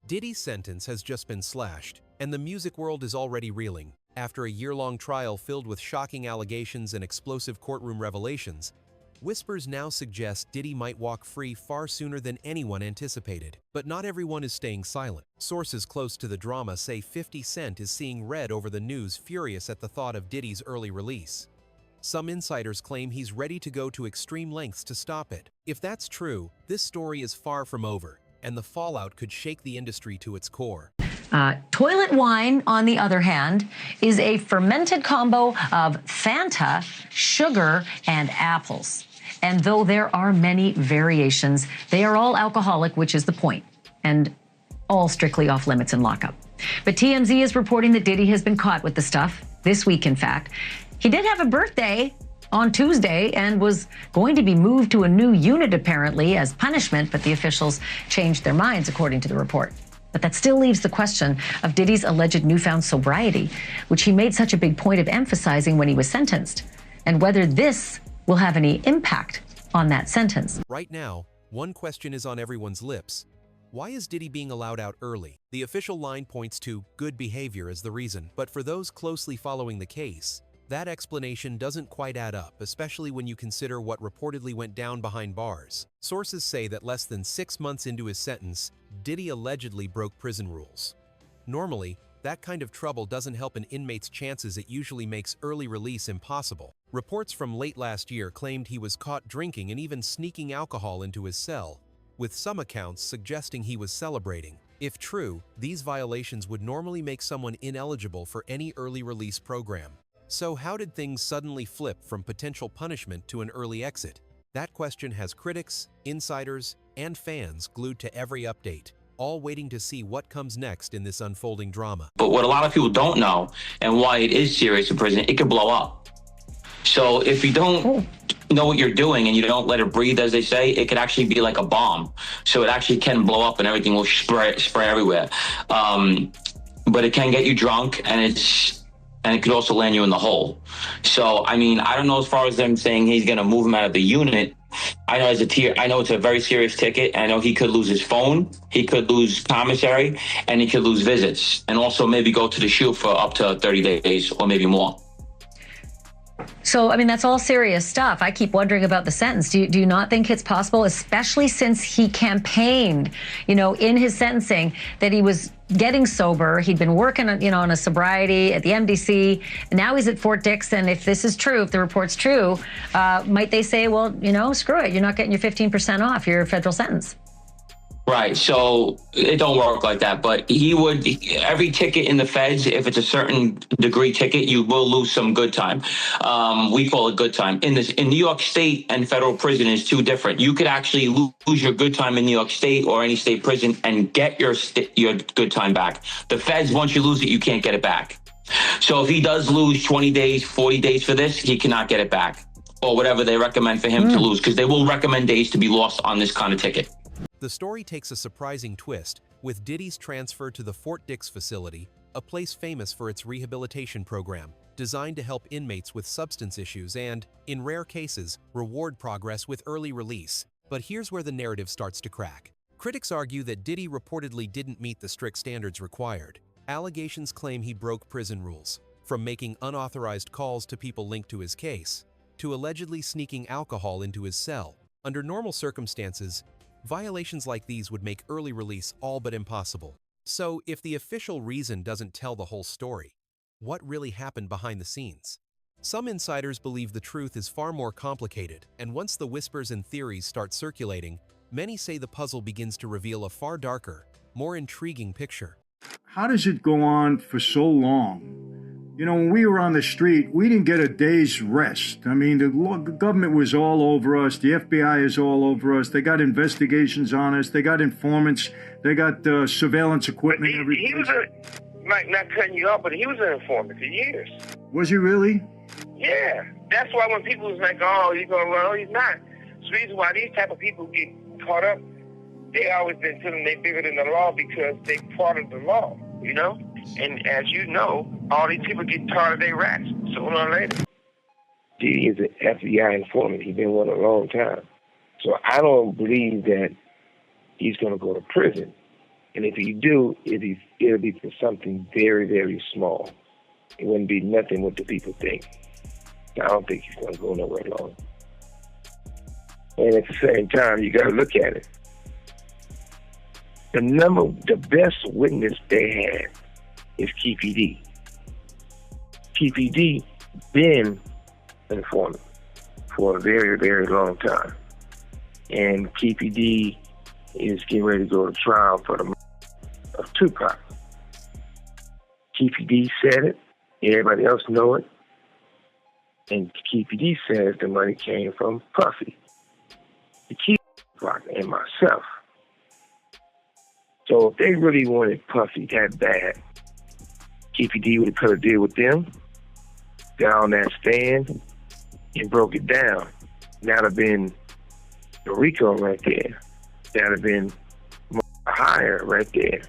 Diddy's sentence has just been slashed, and the music world is already reeling. After a year-long trial filled with shocking allegations and explosive courtroom revelations, whispers now suggest Diddy might walk free far sooner than anyone anticipated. But not everyone is staying silent. Sources close to the drama say 50 Cent is seeing red over the news, furious at the thought of Diddy's early release. Some insiders claim he's ready to go to extreme lengths to stop it. If that's true, this story is far from over, and the fallout could shake the industry to its core. Toilet wine, on the other hand, is a fermented combo of Fanta, sugar, and apples. And though there are many variations, they are all alcoholic, which is the point, and all strictly off limits in lockup. But TMZ is reporting that Diddy has been caught with the stuff, this week in fact. He did have a birthday on Tuesday and was going to be moved to a new unit apparently as punishment, but the officials changed their minds according to the report. But that still leaves the question of Diddy's alleged newfound sobriety, which he made such a big point of emphasizing when he was sentenced, and whether this will have any impact on that sentence. Right now, one question is on everyone's lips. Why is Diddy being allowed out early? The official line points to good behavior as the reason, but for those closely following the case, that explanation doesn't quite add up, especially when you consider what reportedly went down behind bars. Sources say that less than 6 months into his sentence, Diddy allegedly broke prison rules. Normally, that kind of trouble doesn't help an inmate's chances. It usually makes early release impossible. Reports from late last year claimed he was caught drinking and even sneaking alcohol into his cell, with some accounts suggesting he was celebrating. If true, these violations would normally make someone ineligible for any early release program. So how did things suddenly flip from potential punishment to an early exit? That question has critics, insiders, and fans glued to every update, all waiting to see what comes next in this unfolding drama. But what a lot of people don't know, and why it is serious in prison, it could blow up. So if you don't know what you're doing and you don't let it breathe, as they say, it could actually be like a bomb. So it actually can blow up and everything will spray everywhere. But it can get you drunk, and it could also land you in the hole. So, I mean, I don't know as far as them saying he's going to move him out of the unit. I know it's a very serious ticket. I know he could lose his phone, he could lose commissary, and he could lose visits, and also maybe go to the SHU for up to 30 days or maybe more. So, I mean, that's all serious stuff. I keep wondering about the sentence. Do you not think it's possible, especially since he campaigned, in his sentencing, that he was getting sober? He'd been working, on a sobriety at the MDC. Now he's at Fort Dix. And if this is true, if the report's true, might they say, well, screw it. You're not getting your 15% off your federal sentence. Right. So it don't work like that. But every ticket in the feds, if it's a certain degree ticket, you will lose some good time. We call it good time. In New York State and federal prison is two different. You could actually lose your good time in New York State or any state prison and get your good time back. The feds, once you lose it, you can't get it back. So if he does lose 20 days, 40 days for this, he cannot get it back, or whatever they recommend for him to lose, because they will recommend days to be lost on this kind of ticket. The story takes a surprising twist with Diddy's transfer to the Fort Dix facility, a place famous for its rehabilitation program, designed to help inmates with substance issues and, in rare cases, reward progress with early release. But here's where the narrative starts to crack. Critics argue that Diddy reportedly didn't meet the strict standards required. Allegations claim he broke prison rules, from making unauthorized calls to people linked to his case, to allegedly sneaking alcohol into his cell. Under normal circumstances, violations like these would make early release all but impossible. So, if the official reason doesn't tell the whole story, what really happened behind the scenes? Some insiders believe the truth is far more complicated, and once the whispers and theories start circulating, many say the puzzle begins to reveal a far darker, more intriguing picture. How does it go on for so long? When we were on the street, we didn't get a day's rest. I mean, the government was all over us. The FBI is all over us. They got investigations on us. They got informants. They got surveillance equipment. He was not cutting you off, but he was an informant for years. Was he really? Yeah. That's why when people was like, oh, he's going to run, oh, he's not. It's the reason why these type of people get caught up. They always been telling them they bigger than the law because they part of the law, And as you know, all these people get tired of their rats sooner or later. Diddy is an FBI informant. He's been one a long time. So I don't believe that he's going to go to prison. And if you do, it'll be for something very, very small. It wouldn't be nothing what the people think. I don't think he's going to go nowhere long. And at the same time, you got to look at it. The best witness they had is KPD. KPD been an informant for a very, very long time. And KPD is getting ready to go to trial for the murder of Tupac. KPD said it. Everybody else know it. And KPD says the money came from Puffy, the key Tupac, and myself. So if they really wanted Puffy that bad, KPD would have could have deal with them, got on that stand, and broke it down. That'd have been the RICO right there. That'd have been higher right there.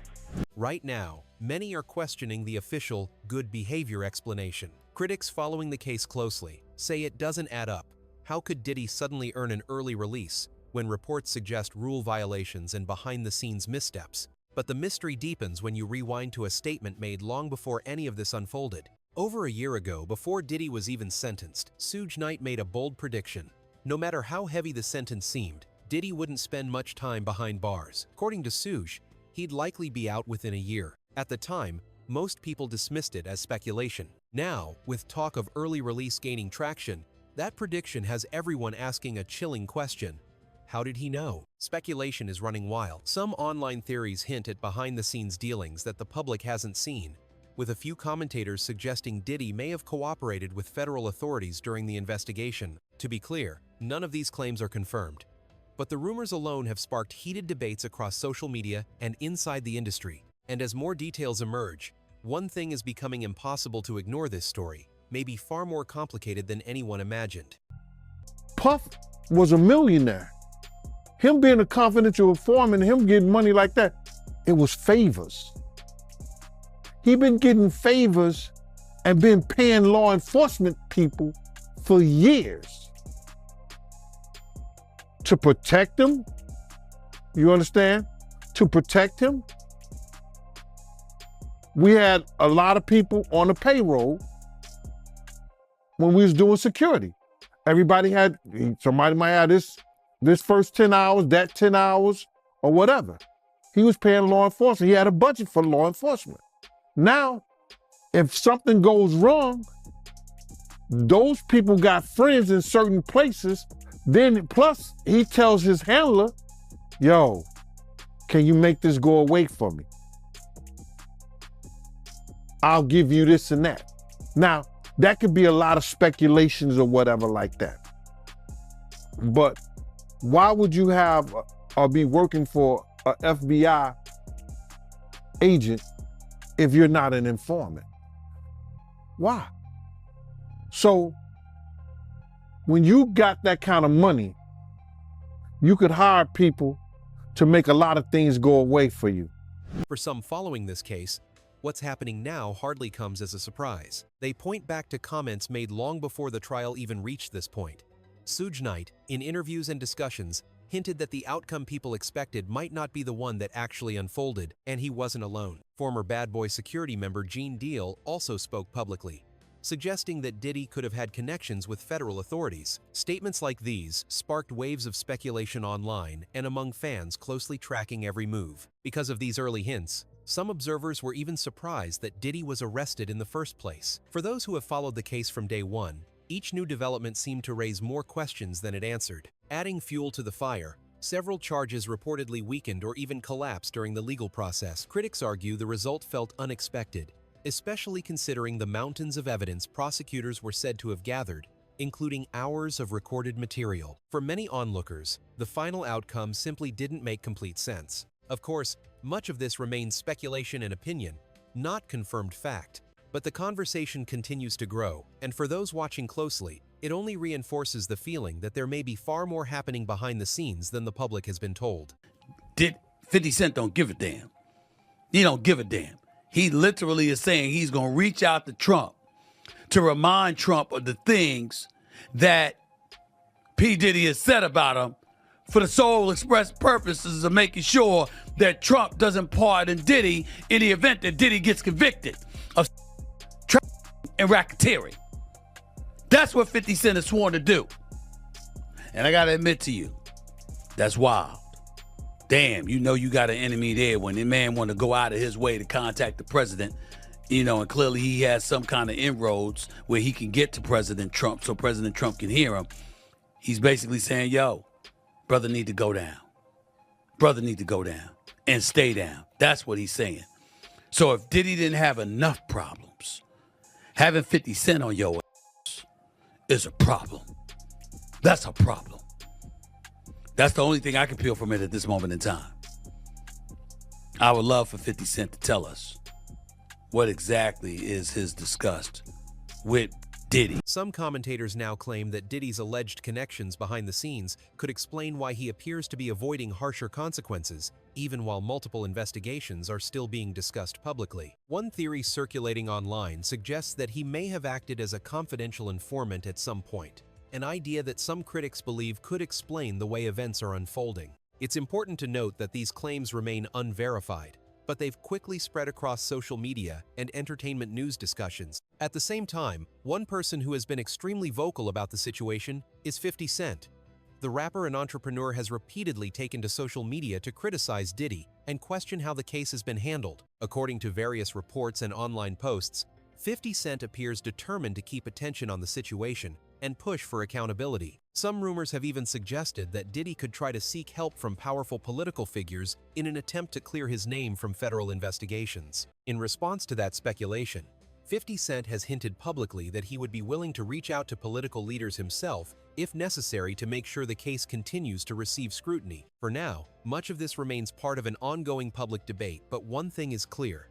Right now, many are questioning the official good behavior explanation. Critics following the case closely say it doesn't add up. How could Diddy suddenly earn an early release when reports suggest rule violations and behind-the-scenes missteps? But the mystery deepens when you rewind to a statement made long before any of this unfolded. Over a year ago, before Diddy was even sentenced, Suge Knight made a bold prediction. No matter how heavy the sentence seemed, Diddy wouldn't spend much time behind bars. According to Suge, he'd likely be out within a year. At the time, most people dismissed it as speculation. Now, with talk of early release gaining traction, that prediction has everyone asking a chilling question. How did he know? Speculation is running wild. Some online theories hint at behind-the-scenes dealings that the public hasn't seen, with a few commentators suggesting Diddy may have cooperated with federal authorities during the investigation. To be clear, none of these claims are confirmed. But the rumors alone have sparked heated debates across social media and inside the industry. And as more details emerge, one thing is becoming impossible to ignore: this story may be far more complicated than anyone imagined. Puff was a millionaire. Him being a confidential informant, him getting money like that, it was favors. He been getting favors and been paying law enforcement people for years to protect him. You understand? To protect him. We had a lot of people on the payroll when we was doing security. Everybody had, somebody might have this first 10 hours, that 10 hours, or whatever. He was paying law enforcement. He had a budget for law enforcement. Now, if something goes wrong, those people got friends in certain places. Then, plus, he tells his handler, yo, can you make this go away for me? I'll give you this and that. Now, that could be a lot of speculations or whatever like that. But why would you have or be working for an FBI agent if you're not an informant? Why? So when you got that kind of money, you could hire people to make a lot of things go away for you. For some following this case, what's happening now hardly comes as a surprise. They point back to comments made long before the trial even reached this point. Suge Knight, in interviews and discussions, hinted that the outcome people expected might not be the one that actually unfolded, and he wasn't alone. Former Bad Boy security member Gene Deal also spoke publicly, suggesting that Diddy could have had connections with federal authorities. Statements like these sparked waves of speculation online and among fans closely tracking every move. Because of these early hints, some observers were even surprised that Diddy was arrested in the first place. For those who have followed the case from day one, each new development seemed to raise more questions than it answered. Adding fuel to the fire, several charges reportedly weakened or even collapsed during the legal process. Critics argue the result felt unexpected, especially considering the mountains of evidence prosecutors were said to have gathered, including hours of recorded material. For many onlookers, the final outcome simply didn't make complete sense. Of course, much of this remains speculation and opinion, not confirmed fact. But the conversation continues to grow, and for those watching closely, it only reinforces the feeling that there may be far more happening behind the scenes than the public has been told. 50 Cent don't give a damn. He don't give a damn. He literally is saying he's going to reach out to Trump to remind Trump of the things that P. Diddy has said about him for the sole express purposes of making sure that Trump doesn't pardon Diddy in the event that Diddy gets convicted of trafficking and racketeering. That's what 50 Cent has sworn to do. And I gotta admit to you, that's wild. Damn, you know you got an enemy there when the man want to go out of his way to contact the president, you know, and clearly he has some kind of inroads where he can get to President Trump so President Trump can hear him. He's basically saying, yo, brother need to go down. Brother need to go down and stay down. That's what he's saying. So if Diddy didn't have enough problems, having 50 Cent on your ass is a problem. That's a problem. That's the only thing I can peel from it at this moment in time. I would love for 50 Cent to tell us what exactly is his disgust with Diddy. Some commentators now claim that Diddy's alleged connections behind the scenes could explain why he appears to be avoiding harsher consequences, even while multiple investigations are still being discussed publicly. One theory circulating online suggests that he may have acted as a confidential informant at some point, an idea that some critics believe could explain the way events are unfolding. It's important to note that these claims remain unverified, but they've quickly spread across social media and entertainment news discussions. At the same time, one person who has been extremely vocal about the situation is 50 Cent. The rapper and entrepreneur has repeatedly taken to social media to criticize Diddy and question how the case has been handled. According to various reports and online posts, 50 Cent appears determined to keep attention on the situation and push for accountability. Some rumors have even suggested that Diddy could try to seek help from powerful political figures in an attempt to clear his name from federal investigations. In response to that speculation, 50 Cent has hinted publicly that he would be willing to reach out to political leaders himself if necessary to make sure the case continues to receive scrutiny. For now, much of this remains part of an ongoing public debate, but one thing is clear: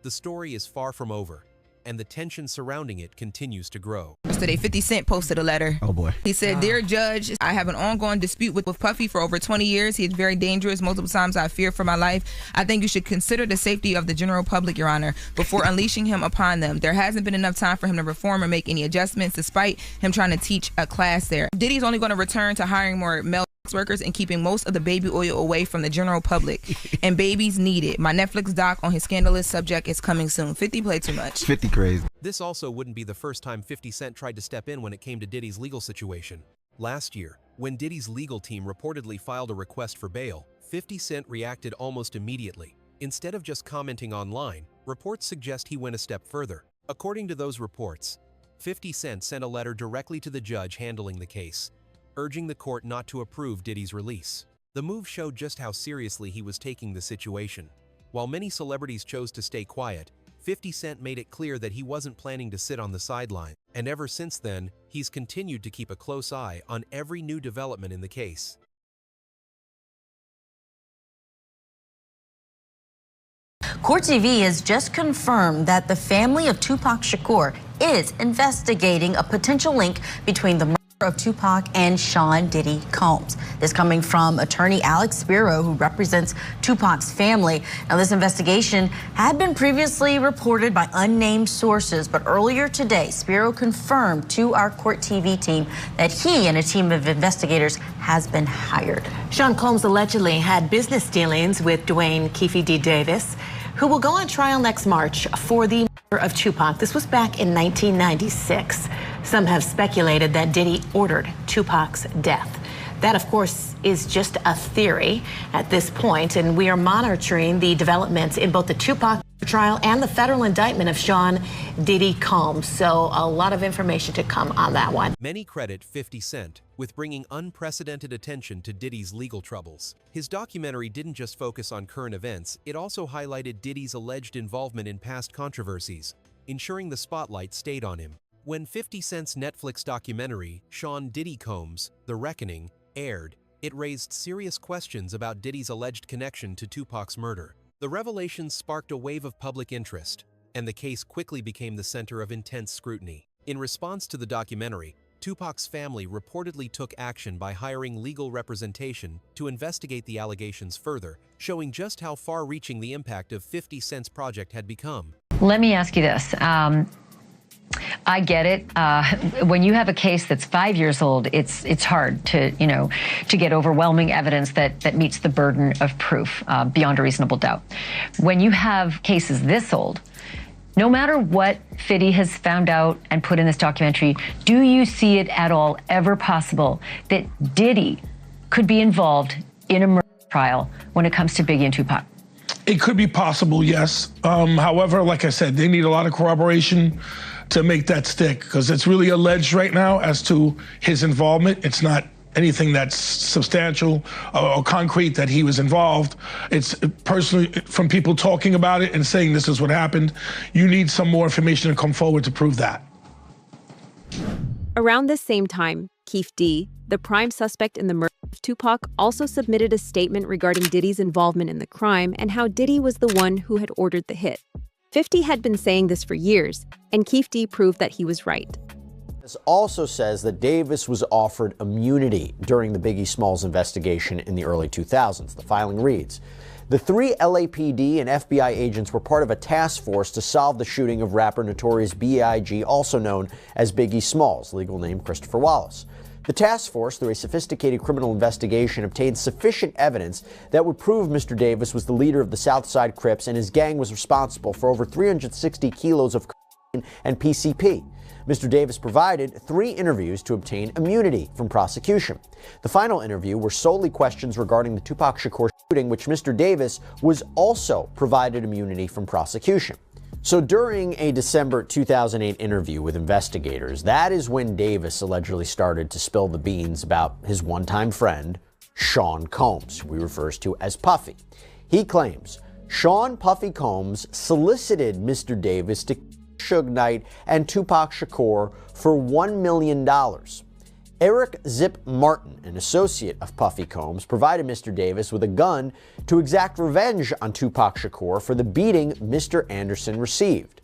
the story is far from over, and the tension surrounding it continues to grow. Yesterday, 50 Cent posted a letter. Oh boy. He said, "Dear Judge, I have an ongoing dispute with Puffy for over 20 years. He is very dangerous. Multiple times I fear for my life. I think you should consider the safety of the general public, Your Honor, before unleashing him upon them. There hasn't been enough time for him to reform or make any adjustments, despite him trying to teach a class there. Diddy's only going to return to hiring more male workers and keeping most of the baby oil away from the general public. And babies need it. My Netflix doc on his scandalous subject is coming soon." 50 played too much. 50 crazy. This also wouldn't be the first time 50 Cent tried to step in when it came to Diddy's legal situation. Last year, when Diddy's legal team reportedly filed a request for bail, 50 Cent reacted almost immediately. Instead of just commenting online, reports suggest he went a step further. According to those reports, 50 Cent sent a letter directly to the judge handling the case, urging the court not to approve Diddy's release. The move showed just how seriously he was taking the situation. While many celebrities chose to stay quiet, 50 Cent made it clear that he wasn't planning to sit on the sideline, and ever since then, he's continued to keep a close eye on every new development in the case. Court TV has just confirmed that the family of Tupac Shakur is investigating a potential link between the murder of Tupac and Sean Diddy Combs. This coming from attorney Alex Spiro, who represents Tupac's family. Now, this investigation had been previously reported by unnamed sources, but earlier today, Spiro confirmed to our Court TV team that he and a team of investigators has been hired. Sean Combs allegedly had business dealings with Dwayne Keefe D. Davis, who will go on trial next March for the murder of Tupac. This was back in 1996. Some have speculated that Diddy ordered Tupac's death. That, of course, is just a theory at this point, and we are monitoring the developments in both the Tupac trial and the federal indictment of Sean Diddy Combs. So a lot of information to come on that one. Many credit 50 Cent with bringing unprecedented attention to Diddy's legal troubles. His documentary didn't just focus on current events, it also highlighted Diddy's alleged involvement in past controversies, ensuring the spotlight stayed on him. When 50 Cent's Netflix documentary, Sean Diddy Combs: The Reckoning, aired, it raised serious questions about Diddy's alleged connection to Tupac's murder. The revelations sparked a wave of public interest, and the case quickly became the center of intense scrutiny. In response to the documentary, Tupac's family reportedly took action by hiring legal representation to investigate the allegations further, showing just how far-reaching the impact of 50 Cent's project had become. Let me ask you this. I get it. When you have a case that's 5 years old, it's hard to get overwhelming evidence that meets the burden of proof beyond a reasonable doubt. When you have cases this old, no matter what Fiddy has found out and put in this documentary, do you see it at all ever possible that Diddy could be involved in a murder trial when it comes to Biggie and Tupac? It could be possible, yes. However, like I said, they need a lot of corroboration to make that stick, because it's really alleged right now as to his involvement. It's not anything that's substantial or concrete that he was involved. It's personally from people talking about it and saying this is what happened. You need some more information to come forward to prove that. Around this same time, Keith D., the prime suspect in the murder of Tupac, also submitted a statement regarding Diddy's involvement in the crime and how Diddy was the one who had ordered the hit. 50 had been saying this for years, and Keith D. proved that he was right. This also says that Davis was offered immunity during the Biggie Smalls investigation in the early 2000s. The filing reads, the 3 LAPD and FBI agents were part of a task force to solve the shooting of rapper Notorious B.I.G., also known as Biggie Smalls, legal name Christopher Wallace. The task force, through a sophisticated criminal investigation, obtained sufficient evidence that would prove Mr. Davis was the leader of the Southside Crips and his gang was responsible for over 360 kilos of cocaine and PCP. Mr. Davis provided 3 interviews to obtain immunity from prosecution. The final interview were solely questions regarding the Tupac Shakur shooting, which Mr. Davis was also provided immunity from prosecution. So during a December 2008 interview with investigators, that is when Davis allegedly started to spill the beans about his one-time friend, Sean Combs, who he refers to as Puffy. He claims Sean Puffy Combs solicited Mr. Davis to Suge Knight and Tupac Shakur for $1 million. Eric Zip Martin, an associate of Puffy Combs, provided Mr. Davis with a gun to exact revenge on Tupac Shakur for the beating Mr. Anderson received.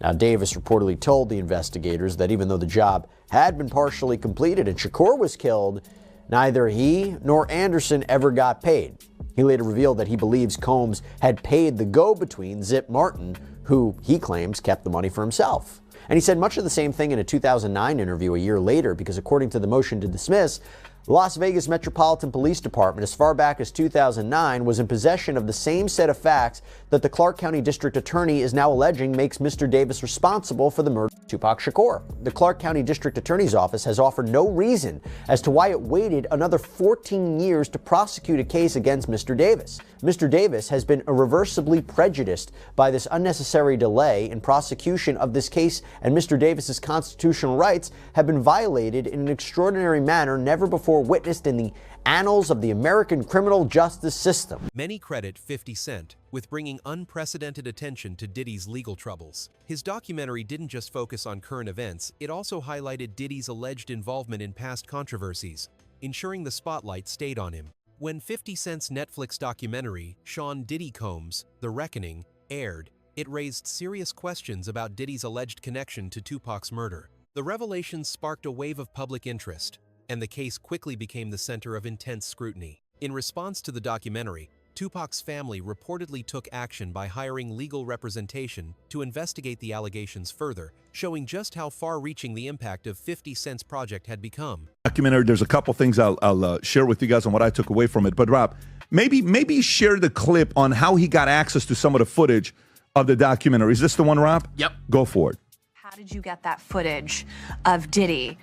Now, Davis reportedly told the investigators that even though the job had been partially completed and Shakur was killed, neither he nor Anderson ever got paid. He later revealed that he believes Combs had paid the go-between, Zip Martin, who he claims kept the money for himself. And he said much of the same thing in a 2009 interview a year later, because according to the motion to dismiss, the Las Vegas Metropolitan Police Department, as far back as 2009, was in possession of the same set of facts that the Clark County District Attorney is now alleging makes Mr. Davis responsible for the murder of Tupac Shakur. The Clark County District Attorney's Office has offered no reason as to why it waited another 14 years to prosecute a case against Mr. Davis. Mr. Davis has been irreversibly prejudiced by this unnecessary delay in prosecution of this case, and Mr. Davis's constitutional rights have been violated in an extraordinary manner never before witnessed in the annals of the American criminal justice system. Many credit 50 Cent with bringing unprecedented attention to Diddy's legal troubles. His documentary didn't just focus on current events, it also highlighted Diddy's alleged involvement in past controversies, ensuring the spotlight stayed on him. When 50 Cent's Netflix documentary, Sean Diddy Combs, The Reckoning, aired, it raised serious questions about Diddy's alleged connection to Tupac's murder. The revelations sparked a wave of public interest, and the case quickly became the center of intense scrutiny. In response to the documentary, Tupac's family reportedly took action by hiring legal representation to investigate the allegations further, showing just how far-reaching the impact of 50 Cent's project had become. Documentary, there's a couple things I'll share with you guys on what I took away from it. But Rob, maybe share the clip on how he got access to some of the footage of the documentary. Is this the one, Rob? Yep. Go for it. How did you get that footage of Diddy?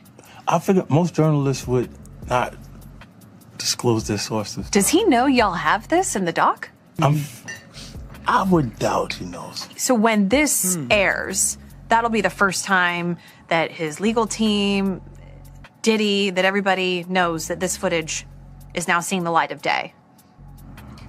I figured most journalists would not disclose their sources. Does he know y'all have this in the doc? I would doubt he knows. So when this airs, that'll be the first time that his legal team, Diddy, that everybody knows that this footage is now seeing the light of day.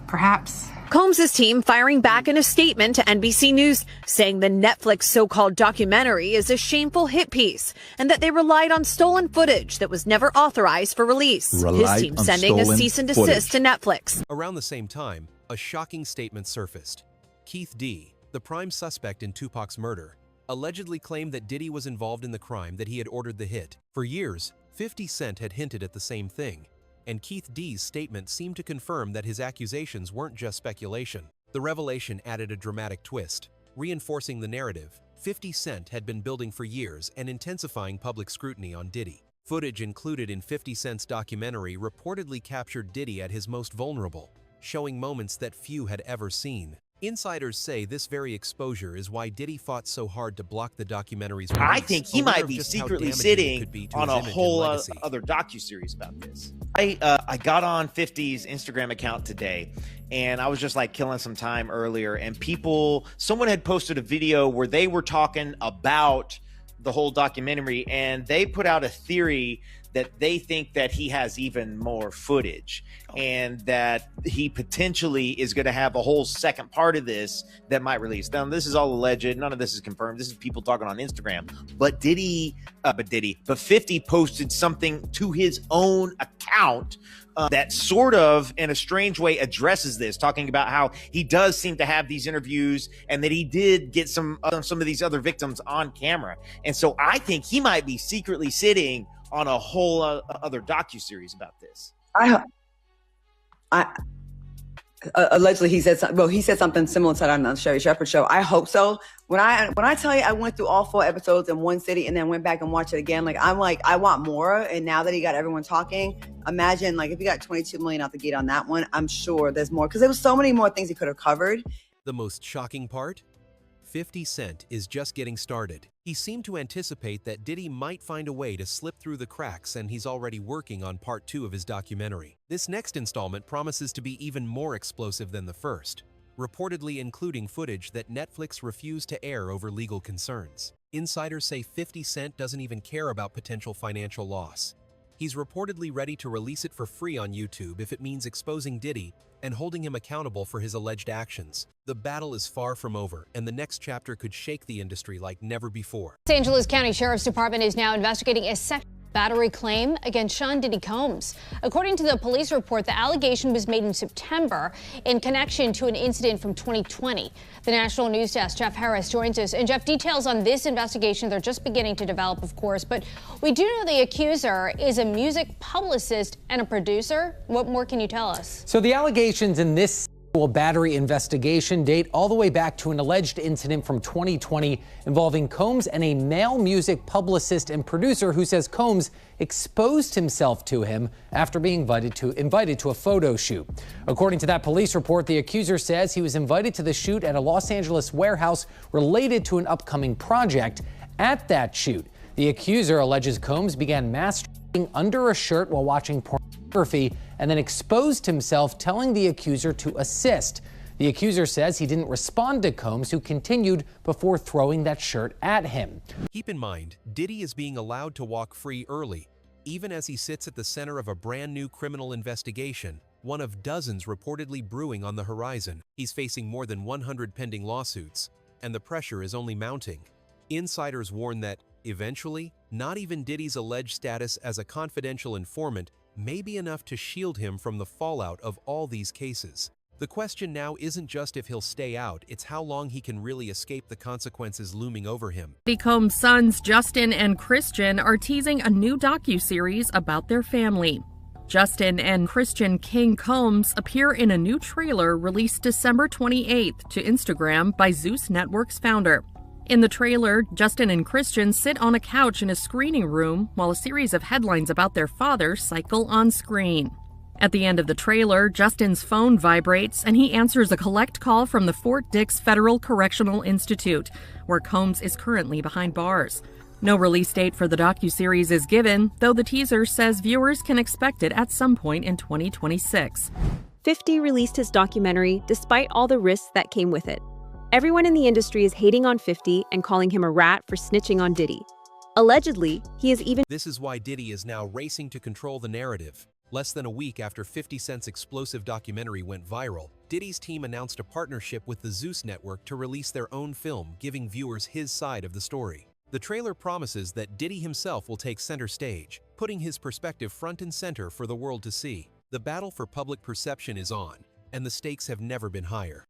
Perhaps. Combs' team firing back in a statement to NBC News, saying the Netflix so-called documentary is a shameful hit piece and that they relied on stolen footage that was never authorized for release. His team sending a cease and desist to Netflix. Around the same time, a shocking statement surfaced. Keith D., the prime suspect in Tupac's murder, allegedly claimed that Diddy was involved in the crime, that he had ordered the hit. For years, 50 Cent had hinted at the same thing, and Keith D.'s statement seemed to confirm that his accusations weren't just speculation. The revelation added a dramatic twist. Reinforcing the narrative, 50 Cent had been building for years and intensifying public scrutiny on Diddy. Footage included in 50 Cent's documentary reportedly captured Diddy at his most vulnerable, showing moments that few had ever seen. Insiders say this very exposure is why Diddy fought so hard to block the documentary's release. I think he might be secretly sitting on a whole other docuseries about this. I got on 50's Instagram account today, and I was just like killing some time earlier, and someone had posted a video where they were talking about the whole documentary, and they put out a theory that they think that he has even more footage and that he potentially is going to have a whole second part of this that might release. Now, this is all alleged. None of this is confirmed. This is people talking on Instagram. But 50 posted something to his own account that sort of, in a strange way, addresses this, talking about how he does seem to have these interviews and that he did get some of these other victims on camera. And so I think he might be secretly sitting on a whole other docuseries about this. Allegedly he said something similar to that on the Sherry Shepherd show. I hope so. When I tell you I went through all 4 episodes in one city and then went back and watched it again, I want more. And now that he got everyone talking, imagine if he got 22 million out the gate on that one, I'm sure there's more, because there was so many more things he could have covered. The most shocking part? 50 Cent is just getting started. He seemed to anticipate that Diddy might find a way to slip through the cracks, and he's already working on part 2 of his documentary. This next installment promises to be even more explosive than the first, reportedly including footage that Netflix refused to air over legal concerns. Insiders say 50 Cent doesn't even care about potential financial loss. He's reportedly ready to release it for free on YouTube if it means exposing Diddy and holding him accountable for his alleged actions. The battle is far from over, and the next chapter could shake the industry like never before. Los Angeles County Sheriff's Department is now investigating a sexual battery claim against Sean Diddy Combs. According to the police report, the allegation was made in September in connection to an incident from 2020. The National News Desk, Jeff Harris, joins us. And Jeff, details on this investigation, they're just beginning to develop, of course, but we do know the accuser is a music publicist and a producer. What more can you tell us? So the allegations in this battery investigation date all the way back to an alleged incident from 2020 involving Combs and a male music publicist and producer who says Combs exposed himself to him after being invited to a photo shoot. According to that police report, the accuser says he was invited to the shoot at a Los Angeles warehouse related to an upcoming project. At that shoot, the accuser alleges Combs began masturbating under a shirt while watching pornography and then exposed himself, telling the accuser to assist. The accuser says he didn't respond to Combs, who continued before throwing that shirt at him. Keep in mind, Diddy is being allowed to walk free early, even as he sits at the center of a brand new criminal investigation, one of dozens reportedly brewing on the horizon. He's facing more than 100 pending lawsuits, and the pressure is only mounting. Insiders warn that, eventually, not even Diddy's alleged status as a confidential informant may be enough to shield him from the fallout of all these cases. The question now isn't just if he'll stay out, it's how long he can really escape the consequences looming over him. Diddy Combs' sons Justin and Christian are teasing a new docuseries about their family. Justin and Christian King Combs appear in a new trailer released December 28th to Instagram by Zeus Network's founder. In the trailer, Justin and Christian sit on a couch in a screening room while a series of headlines about their father cycle on screen. At the end of the trailer, Justin's phone vibrates and he answers a collect call from the Fort Dix Federal Correctional Institute, where Combs is currently behind bars. No release date for the docuseries is given, though the teaser says viewers can expect it at some point in 2026. 50 released his documentary despite all the risks that came with it. Everyone in the industry is hating on 50 and calling him a rat for snitching on Diddy. Allegedly, he is even— This is why Diddy is now racing to control the narrative. Less than a week after 50 Cent's explosive documentary went viral, Diddy's team announced a partnership with the Zeus Network to release their own film, giving viewers his side of the story. The trailer promises that Diddy himself will take center stage, putting his perspective front and center for the world to see. The battle for public perception is on, and the stakes have never been higher.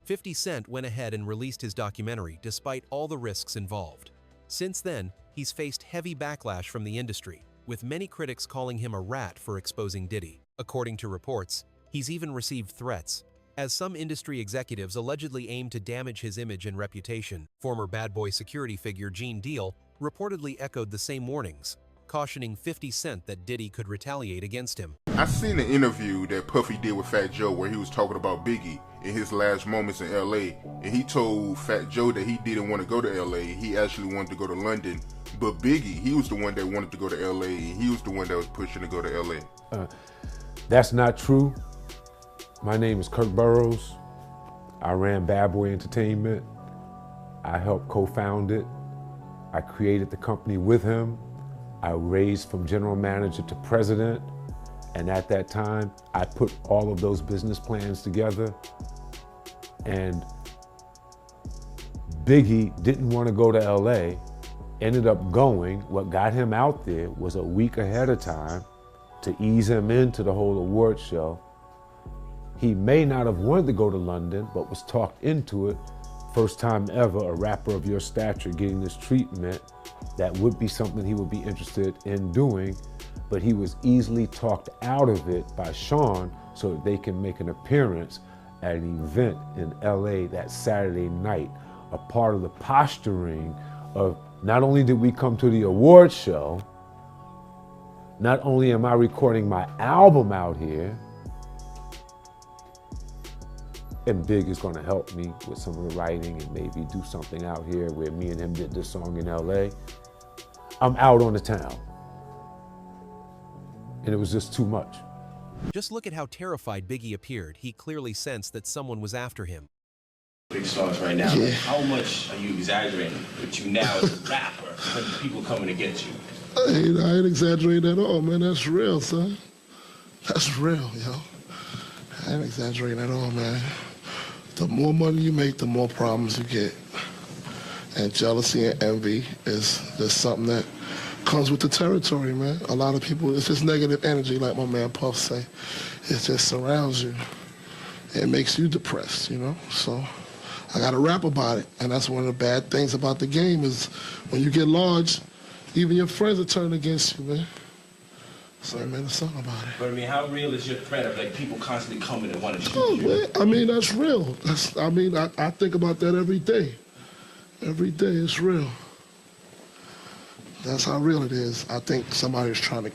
50 Cent went ahead and released his documentary despite all the risks involved. Since then, he's faced heavy backlash from the industry, with many critics calling him a rat for exposing Diddy. According to reports, he's even received threats, as some industry executives allegedly aim to damage his image and reputation. Former Bad Boy security figure Gene Deal reportedly echoed the same warnings, cautioning 50 Cent that Diddy could retaliate against him. I seen an interview that Puffy did with Fat Joe where he was talking about Biggie in his last moments in LA, and he told Fat Joe that he didn't want to go to LA, he actually wanted to go to London, but Biggie, he was the one that wanted to go to LA, and he was the one that was pushing to go to LA. That's not true. My name is Kirk Burrows. I ran Bad Boy Entertainment. I helped co-found it. I created the company with him. I raised from general manager to president. And at that time, I put all of those business plans together. And Biggie didn't want to go to LA, ended up going. What got him out there was a week ahead of time to ease him into the whole award show. He may not have wanted to go to London, but was talked into it. First time ever a rapper of your stature getting this treatment. That would be something he would be interested in doing, but he was easily talked out of it by Sean so that they can make an appearance at an event in LA that Saturday night. A part of the posturing of not only did we come to the award show, not only am I recording my album out here, and Big is gonna help me with some of the writing and maybe do something out here where me and him did this song in LA. I'm out on the town. And it was just too much. Just look at how terrified Biggie appeared. He clearly sensed that someone was after him. Big stars right now. Yeah. How much are you exaggerating with you now as a rapper when people coming to get you? I ain't exaggerating at all, man. That's real, son. That's real, yo. I ain't exaggerating at all, man. The more money you make, the more problems you get. And jealousy and envy is just something that comes with the territory, man. A lot of people, it's just negative energy, like my man Puff say. It just surrounds you. It makes you depressed, you know? So I got to rap about it. And that's one of the bad things about the game is when you get large, even your friends are turning against you, man. So I made a song about it. But I mean, how real is your threat of like people constantly coming and want to shoot you? Man, I mean, that's real. I think about that every day. Every day it's real. That's how real it is. I think somebody's trying to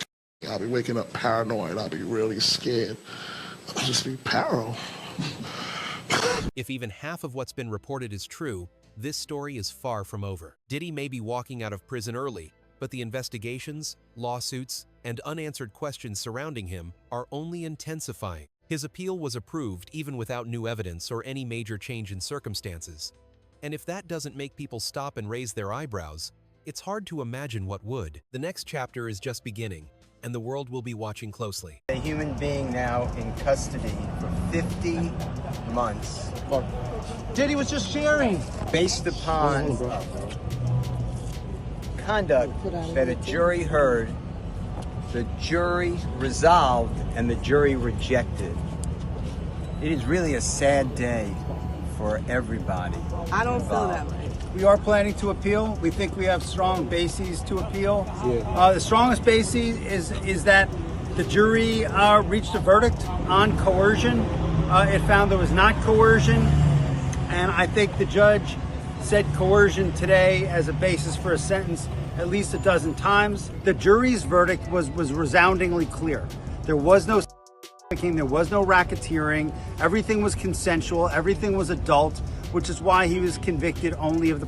I'll be waking up paranoid. I'll be really scared. I'll just be paro. If even half of what's been reported is true, this story is far from over. Diddy may be walking out of prison early, but the investigations, lawsuits, and unanswered questions surrounding him are only intensifying. His appeal was approved even without new evidence or any major change in circumstances. And if that doesn't make people stop and raise their eyebrows, it's hard to imagine what would. The next chapter is just beginning, and the world will be watching closely. A human being now in custody for 50 months. Diddy was just sharing. Based upon conduct that a jury heard, the jury resolved, and the jury rejected. It is really a sad day for everybody. I don't feel that way. We are planning to appeal. We think we have strong bases to appeal. Yeah. The strongest basis is that the jury reached a verdict on coercion. It found there was not coercion, and I think the judge said coercion today as a basis for a sentence at least a dozen times. The jury's verdict was resoundingly clear. There was no there was no racketeering. Everything was consensual. Everything was adult, which is why he was convicted only of the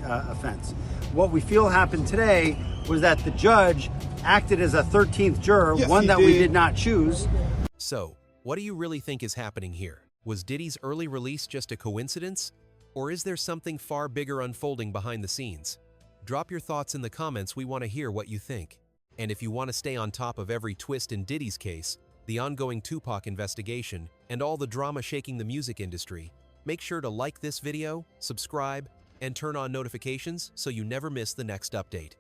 offense. What we feel happened today was that the judge acted as a 13th juror, one that we did not choose. So, what do you really think is happening here? Was Diddy's early release just a coincidence? Or is there something far bigger unfolding behind the scenes? Drop your thoughts in the comments. We want to hear what you think. And if you want to stay on top of every twist in Diddy's case, the ongoing Tupac investigation, and all the drama shaking the music industry, make sure to like this video, subscribe, and turn on notifications so you never miss the next update.